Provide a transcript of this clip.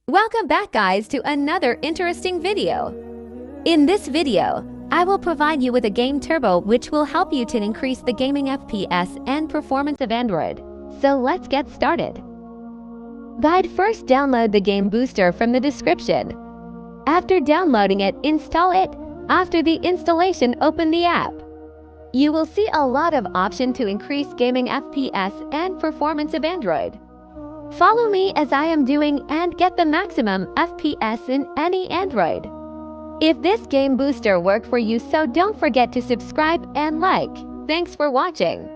Welcome back guys to another interesting video. In this video, I will provide you with a game turbo which will help you to increase the gaming FPS and performance of Android. So let's get started. Guide: first download the game booster from the description. After downloading it, install it. After the installation, open the app. You will see a lot of options to increase gaming FPS and performance of Android. Follow me as I am doing and get the maximum FPS in any Android. If this game booster worked for you, so don't forget to subscribe and like. Thanks for watching.